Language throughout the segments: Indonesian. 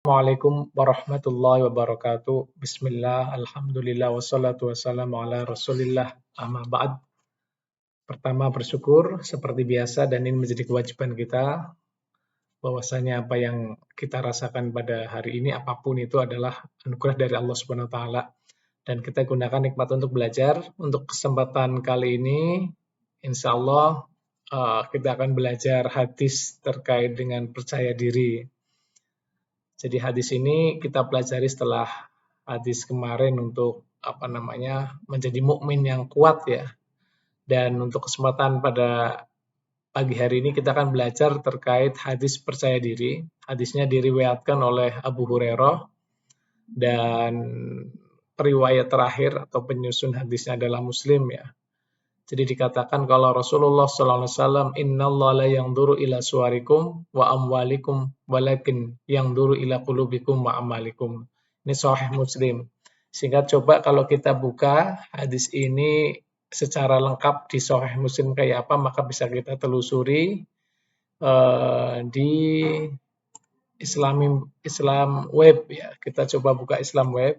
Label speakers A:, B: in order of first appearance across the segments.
A: Assalamualaikum warahmatullahi wabarakatuh. Bismillah, alhamdulillah, wassalatu wassalamu ala rasulillah. Amma ba'd. Pertama bersyukur seperti biasa dan ini menjadi kewajiban kita bahwasanya apa yang kita rasakan pada hari ini apapun itu adalah anugerah dari Allah Subhanahu wa taala dan kita gunakan nikmat untuk belajar. Untuk kesempatan kali ini insya Allah kita akan belajar hadis terkait dengan percaya diri. Jadi hadis ini kita pelajari setelah hadis kemarin untuk menjadi mukmin yang kuat ya. Dan untuk kesempatan pada pagi hari ini kita akan belajar terkait hadis percaya diri. Hadisnya diriwayatkan oleh Abu Hurairah dan periwayat terakhir atau penyusun hadisnya adalah Muslim ya. Jadi dikatakan kalau Rasulullah SAW, Innallaha la yanzuru ila suwarikum wa amwalikum walakin yanzuru ila qulubikum wa amalikum. Ini Sahih Muslim. Sehingga coba kalau kita buka hadis ini secara lengkap di Sahih Muslim kayak apa, maka bisa kita telusuri di Islam Web ya. Kita coba buka Islam Web.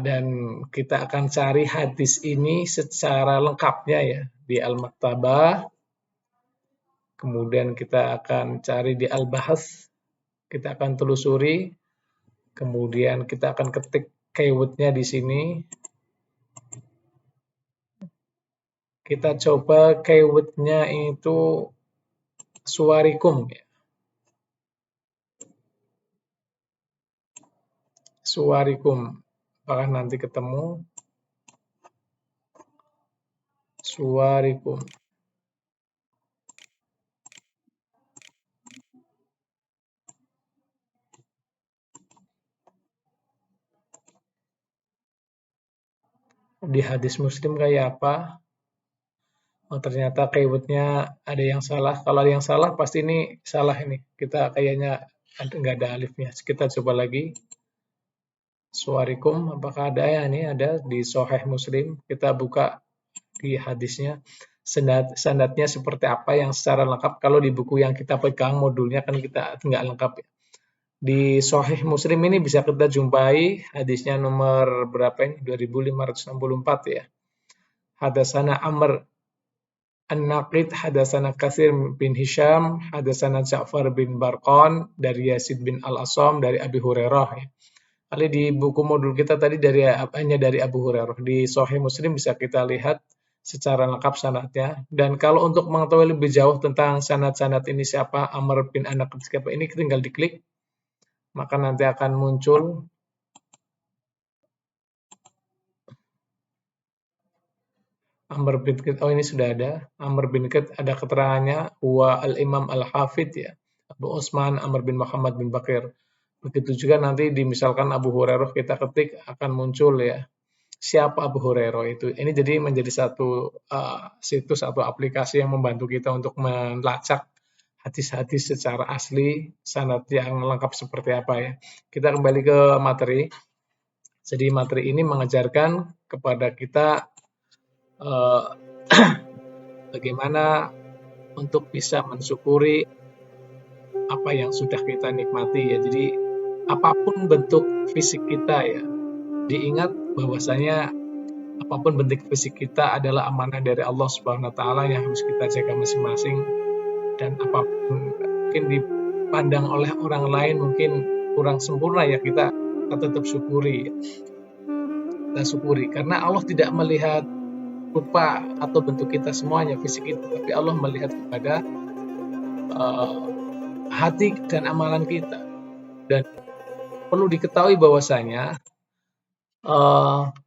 A: Dan kita akan cari hadis ini secara lengkapnya ya di Al-Maktabah. Kemudian kita akan cari di Al-Bahas. Kita akan telusuri. Kemudian kita akan ketik keywordnya di sini. Kita coba keywordnya itu suwarikum ya. Suwarikum. Apakah nanti ketemu? Suwarikum. Di hadis Muslim kayak apa? Oh ternyata keywordnya ada yang salah. Kalau ada yang salah pasti ini salah ini. Kita kayaknya nggak ada alifnya. Kita coba lagi. Suwarikum, apakah ada ya? Ini ada di Sahih Muslim. Kita buka di hadisnya. Sanadnya seperti apa yang secara lengkap. Kalau di buku yang kita pegang modulnya kan kita nggak lengkap ya. Di Sahih Muslim ini bisa kita jumpai hadisnya nomor berapa ini? 2564 ya. Hadasana Amr An-Naqid, hadasana Katsir bin Hisham, hadasana Ja'far bin Barqan, dari Yazid bin Al-Asam, dari Abi Hurairah ya. Kali di buku modul kita tadi hanya dari Abu Hurairah. Di Sahih Muslim bisa kita lihat secara lengkap sanadnya. Dan kalau untuk mengetahui lebih jauh tentang sanad-sanad ini siapa, Amr bin An-Naqid siapa, ini tinggal diklik. Maka nanti akan muncul Amr bin Kit. Oh ini sudah ada. Amr bin Kit ada keterangannya. Huwa al-Imam al-Hafidh ya. Abu Utsman Amr bin Muhammad bin Bakir. Begitu juga nanti misalkan Abu Hurairah kita ketik akan muncul ya. Siapa Abu Hurairah itu? Ini jadi menjadi satu situs atau aplikasi yang membantu kita untuk melacak hadis-hadis secara asli, sanad yang lengkap seperti apa ya. Kita kembali ke materi. Jadi materi ini mengajarkan kepada kita bagaimana untuk bisa mensyukuri apa yang sudah kita nikmati ya. Jadi apapun bentuk fisik kita ya, diingat bahwasanya apapun bentuk fisik kita adalah amanah dari Allah Subhanahu wa taala yang harus kita jaga masing-masing, dan apapun mungkin dipandang oleh orang lain mungkin kurang sempurna ya, kita tetap syukuri. Kita syukuri karena Allah tidak melihat rupa atau bentuk kita semuanya fisik itu, tapi Allah melihat kepada hati dan amalan kita. Dan perlu diketahui bahwasanya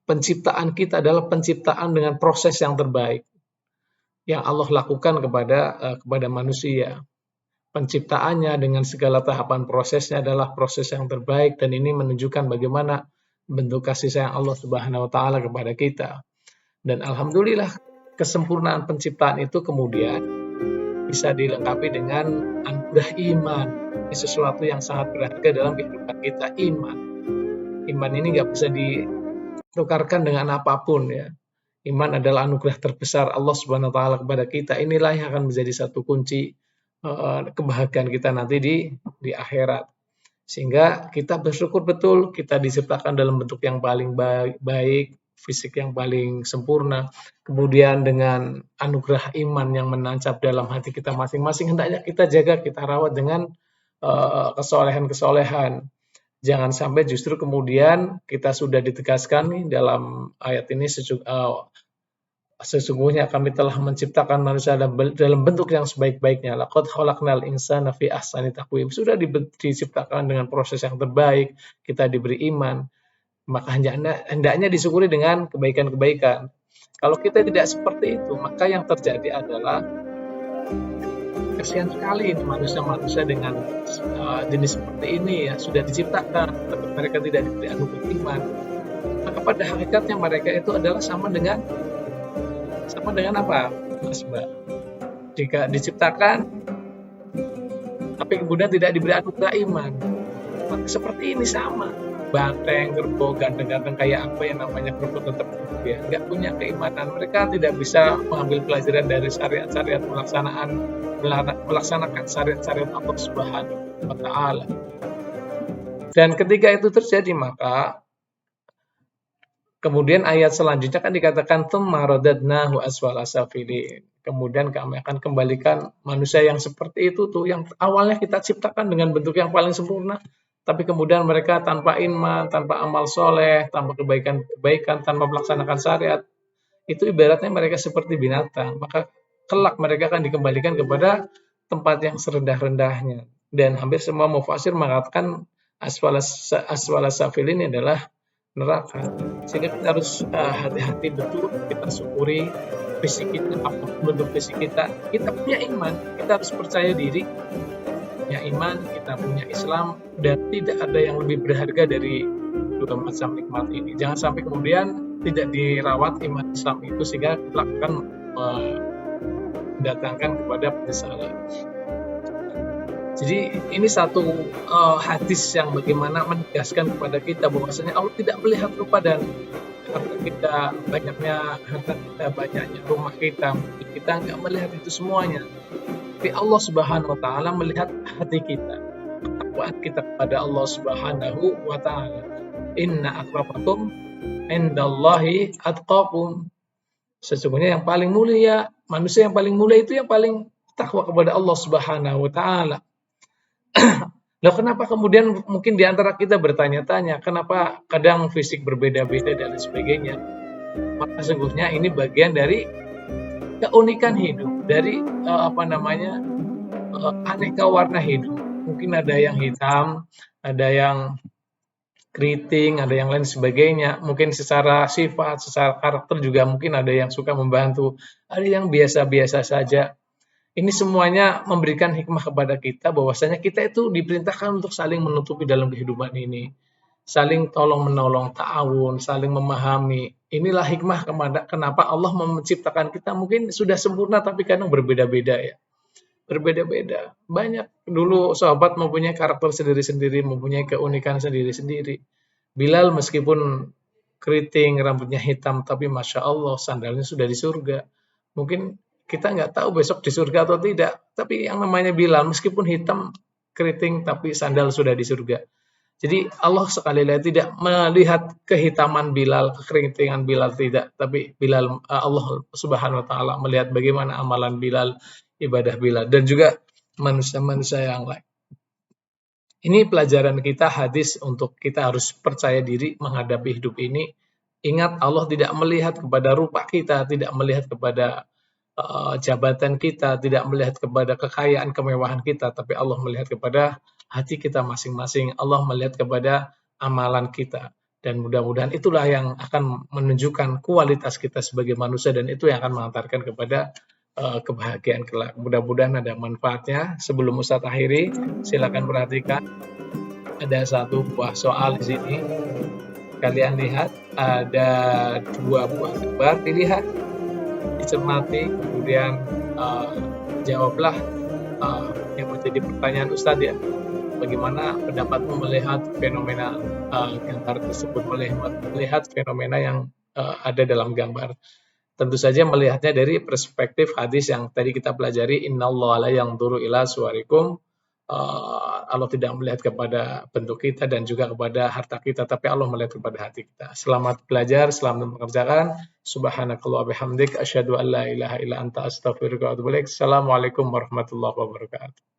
A: penciptaan kita adalah penciptaan dengan proses yang terbaik yang Allah lakukan kepada manusia. Penciptaannya dengan segala tahapan prosesnya adalah proses yang terbaik, dan ini menunjukkan bagaimana bentuk kasih sayang Allah Subhanahu wa taala kepada kita. Dan alhamdulillah kesempurnaan penciptaan itu kemudian bisa dilengkapi dengan anugerah iman. Ini sesuatu yang sangat berharga dalam kehidupan kita, iman. Iman ini nggak bisa ditukarkan dengan apapun ya. Iman adalah anugerah terbesar Allah Subhanahu wa taala kepada kita. Inilah yang akan menjadi satu kunci kebahagiaan kita nanti di akhirat. Sehingga kita bersyukur betul kita diciptakan dalam bentuk yang paling baik, fisik yang paling sempurna. Kemudian dengan anugerah iman yang menancap dalam hati kita masing-masing, hendaknya kita jaga, kita rawat dengan kesolehan-kesolehan. Jangan sampai justru kemudian kita sudah ditegaskan nih dalam ayat ini sesungguhnya kami telah menciptakan manusia dalam bentuk yang sebaik-baiknya. Laqad khalaqnal insana fi ahsani taqwim. Sudah diciptakan dengan proses yang terbaik, kita diberi iman. Maka hendaknya disyukuri dengan kebaikan-kebaikan. Kalau kita tidak seperti itu, maka yang terjadi adalah kasihan sekali ini manusia-manusia dengan jenis seperti ini ya, sudah diciptakan, tapi mereka tidak diberi anugerah iman. Maka pada hakikatnya mereka itu adalah sama dengan apa, Mas Mbak? Jika diciptakan, tapi kemudian tidak diberi anugerah iman, maka seperti ini sama. Banteng, kerbau, ganteng-ganteng kayak apa yang namanya kerbau tetap ya, nggak punya keimanan. Mereka tidak bisa mengambil pelajaran dari syariat-syariat melaksanakan syariat-syariat Allah Subhanahu wa taala. Dan ketika itu terjadi, maka kemudian ayat selanjutnya kan dikatakan tsumma radadnahu asfala safilin. Kemudian kami akan kembalikan manusia yang seperti itu tuh, yang awalnya kita ciptakan dengan bentuk yang paling sempurna, tapi kemudian mereka tanpa iman, tanpa amal soleh, tanpa kebaikan, tanpa melaksanakan syariat, itu ibaratnya mereka seperti binatang. Maka kelak mereka akan dikembalikan kepada tempat yang serendah-rendahnya. Dan hampir semua mufasir mengatakan asfala safilin adalah neraka. Sehingga kita harus hati-hati betul, kita syukuri fisik kita, bentuk fisik kita. Kita punya iman, kita harus percaya diri, punya iman, kita punya Islam, dan tidak ada yang lebih berharga dari dua macam nikmat ini. Jangan sampai kemudian tidak dirawat iman Islam itu sehingga akan mendatangkan kepada penyesalan. Jadi ini satu hadis yang bagaimana menegaskan kepada kita bahwasanya Allah tidak melihat rupa dan harta kita, banyaknya harta kita, banyaknya rumah kita nggak melihat itu semuanya. Tapi Allah Subhanahu wa taala melihat hati kita, ketakwaan kita kepada Allah Subhanahu wa taala. Inna akramakum indallahi atqakum. Sesungguhnya yang paling mulia, manusia yang paling mulia itu yang paling takwa kepada Allah Subhanahu wa taala. Loh, kenapa kemudian mungkin di antara kita bertanya-tanya, kenapa kadang fisik berbeda-beda dan sebagainya? Maka sesungguhnya ini bagian dari keunikan hidup, dari aneka warna hidup. Mungkin ada yang hitam, ada yang keriting, ada yang lain sebagainya. Mungkin secara sifat, secara karakter juga mungkin ada yang suka membantu, ada yang biasa-biasa saja. Ini semuanya memberikan hikmah kepada kita bahwasanya kita itu diperintahkan untuk saling menutupi dalam kehidupan ini. Saling tolong-menolong, ta'awun, saling memahami. Inilah hikmah kenapa Allah menciptakan kita. Mungkin sudah sempurna tapi kadang berbeda-beda ya. Berbeda-beda. Banyak dulu sahabat mempunyai karakter sendiri-sendiri, mempunyai keunikan sendiri-sendiri. Bilal meskipun keriting, rambutnya hitam, tapi Masya Allah sandalnya sudah di surga. Mungkin kita nggak tahu besok di surga atau tidak, tapi yang namanya Bilal meskipun hitam, keriting, tapi sandal sudah di surga. Jadi Allah sekali lagi tidak melihat kehitaman Bilal, kekeritingan Bilal, tidak, tapi Allah Subhanahu wa taala melihat bagaimana amalan Bilal, ibadah Bilal, dan juga manusia-manusia yang lain. Ini pelajaran kita, hadis untuk kita harus percaya diri menghadapi hidup ini. Ingat, Allah tidak melihat kepada rupa kita, tidak melihat kepada jabatan kita, tidak melihat kepada kekayaan, kemewahan kita, tapi Allah melihat kepada hati kita masing-masing. Allah melihat kepada amalan kita. Dan mudah-mudahan itulah yang akan menunjukkan kualitas kita sebagai manusia, dan itu yang akan mengantarkan kepada kebahagiaan kelak. Mudah-mudahan ada manfaatnya. Sebelum Ustaz akhiri, silakan perhatikan ada satu buah soal di sini. Kalian lihat ada dua buah gambar, dilihat, dicermati, kemudian jawablah yang menjadi pertanyaan Ustadz ya. Bagaimana pendapatmu melihat fenomena gambar tersebut, melihat fenomena yang ada dalam gambar. tentu saja melihatnya dari perspektif hadis yang tadi kita pelajari, innallaha la yanzuru ila suwarikum. Allah tidak melihat kepada bentuk kita dan juga kepada harta kita, tapi Allah melihat kepada hati kita. Selamat belajar, selamat mengerjakan. Subhanakallah bihamdik, asyhadu an la ilaha illa anta astaghfiruka wa atubu ilaik. Assalamualaikum warahmatullahi wabarakatuh.